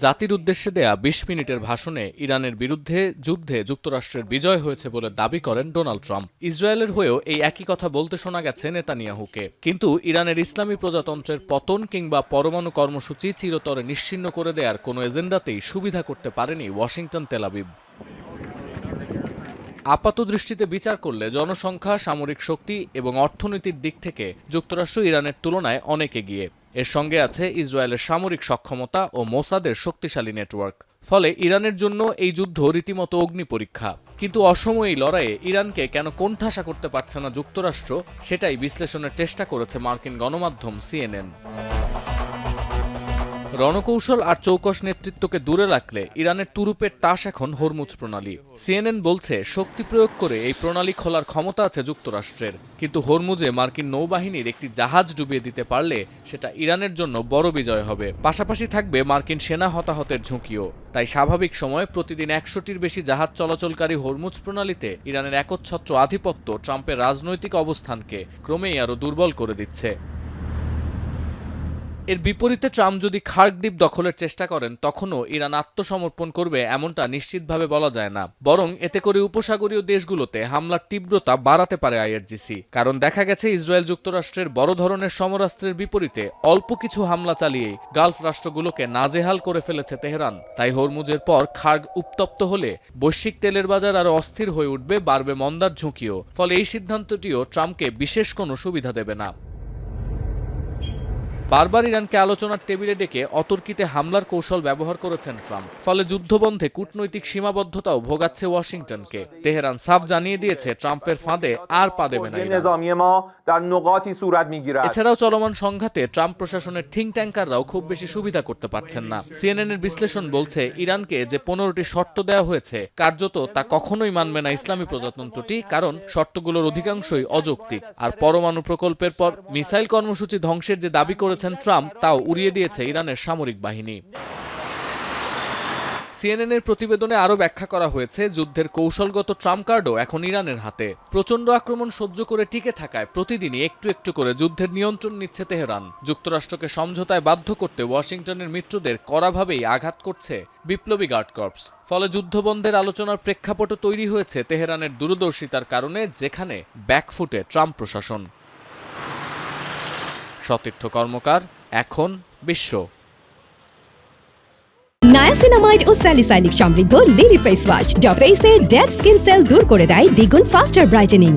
জাতির উদ্দেশ্যে দেয়া ২০ মিনিটের ভাষণে ইরানের বিরুদ্ধে যুদ্ধে যুক্তরাষ্ট্রের বিজয় হয়েছে বলে দাবি করেন ডোনাল্ড ট্রাম্প। ইসরায়েলের হয়েও এই একই কথা বলতে শোনা গেছে নেতানিয়াহুকে। কিন্তু ইরানের ইসলামী প্রজাতন্ত্রের পতন কিংবা পরমাণু কর্মসূচি চিরতরে নিশ্চিহ্ন করে দেওয়ার কোনো এজেন্ডাতেই সুবিধা করতে পারেনি ওয়াশিংটন তেল আবিব। আপাতদৃষ্টিতে বিচার করলে জনসংখ্যা, সামরিক শক্তি এবং অর্থনীতির দিক থেকে যুক্তরাষ্ট্র ইরানের তুলনায় অনেক এগিয়ে। এর সঙ্গে আছে ইসরায়েলের সামরিক সক্ষমতা ও মোসাদের শক্তিশালী নেটওয়ার্ক। ফলে ইরানের জন্য এই যুদ্ধ রীতিমতো অগ্নি পরীক্ষা। কিন্তু অসময়ে এই লড়াইয়ে ইরানকে কেন কোণঠাসা করতে পারছে না যুক্তরাষ্ট্র, সেটাই বিশ্লেষণের চেষ্টা করেছে মার্কিন গণমাধ্যম সিএনএন। রণকৌশল আর চৌকস নেতৃত্বকে দূরে রাখলে ইরানের তুরুপের টাস এখন হরমুজ প্রণালী। সিএনএন বলছে শক্তি প্রয়োগ করে এই প্রণালী খোলার ক্ষমতা আছে যুক্তরাষ্ট্রের, কিন্তু হরমুজে মার্কিন নৌবাহিনীর একটি জাহাজ ডুবিয়ে দিতে পারলে সেটা ইরানের জন্য বড় বিজয় হবে। পাশাপাশি থাকবে মার্কিন সেনা হতাহতের ঝুঁকিও। তাই স্বাভাবিক সময়ে প্রতিদিন ১০০টির বেশি জাহাজ চলাচলকারী হরমুজ প্রণালীতে ইরানের একচ্ছত্র আধিপত্য ট্রাম্পের রাজনৈতিক অবস্থানকে ক্রমেই আরও দুর্বল করে দিচ্ছে। এর বিপরীতে ট্রাম্প যদি খার্ক দ্বীপ দখলের চেষ্টা করেন, তখনও ইরান আত্মসমর্পণ করবে এমনটা নিশ্চিতভাবে বলা যায় না। বরং এতে করে উপসাগরীয় দেশগুলোতে হামলার তীব্রতা বাড়াতে পারে আইআরজিসি। কারণ দেখা গেছে ইসরায়েল যুক্তরাষ্ট্রের বড় ধরনের সমরাস্ত্রের বিপরীতে অল্প কিছু হামলা চালিয়েই গালফ রাষ্ট্রগুলোকে নাজেহাল করে ফেলেছে তেহরান। তাই হরমুজের পর খার্গ উত্তপ্ত হলে বৈশ্বিক তেলের বাজার আরও অস্থির হয়ে উঠবে, বাড়বে মন্দার ঝুঁকিও। ফলে এই সিদ্ধান্তটিও ট্রাম্পকে বিশেষ কোনো সুবিধা দেবে না। বারবার ইরানকে আলোচনার টেবিলে ডেকে অতর্কিতে হামলার কৌশল ব্যবহার করেছেন ট্রাম্প। ফলে যুদ্ধবন্ধে কূটনৈতিক সীমাবদ্ধতাও ভোগাচ্ছে ওয়াশিংটনকে। তেহরান সাফ জানিয়ে দিয়েছে ট্রাম্পের ফাঁদে আর পা দেবে না। এছাড়াও চলমান সংঘাতে ট্রাম্প প্রশাসনের থিঙ্ক ট্যাঙ্কাররাও খুব বেশি সুবিধা করতে পারছেন না। সিএনএন এর বিশ্লেষণ বলছে ইরানকে যে ১৫টি শর্ত দেওয়া হয়েছে, কার্যত তা কখনোই মানবে না ইসলামী প্রজাতন্ত্রটি, কারণ শর্তগুলোর অধিকাংশই অযৌক্তিক। আর পরমাণু প্রকল্পের পর মিসাইল কর্মসূচি ধ্বংসের যে দাবি করেছেন ট্রাম্প, তাও উড়িয়ে দিয়েছে ইরানের সামরিক বাহিনী। সিএনএন এর প্রতিবেদনে আরও ব্যাখ্যা করা হয়েছে যুদ্ধের কৌশলগত ট্রাম্প কার্ডও এখন ইরানের হাতে। প্রচণ্ড আক্রমণ সহ্য করে টিকে থাকায় প্রতিদিনই একটু একটু করে যুদ্ধের নিয়ন্ত্রণ নিচ্ছে তেহরান। যুক্তরাষ্ট্রকে সমঝোতায় বাধ্য করতে ওয়াশিংটনের মিত্রদের কড়াভাবেই আঘাত করছে বিপ্লবী গার্ড কর্পস। ফলে যুদ্ধবন্ধের আলোচনার প্রেক্ষাপটও তৈরি হয়েছে তেহরানের দূরদর্শিতার কারণে, যেখানে ব্যাকফুটে ট্রাম্প প্রশাসন। সতীর্থ কর্মকার, এখন বিশ্ব। নায়াসিনামাইড ও স্যালিসাইলিক সমৃদ্ধ লিলি ফেস ওয়াশ, যা ফেসের ডেড স্কিন সেল দূর করে দেয় দ্বিগুণ ফাস্টার ব্রাইটেনিং।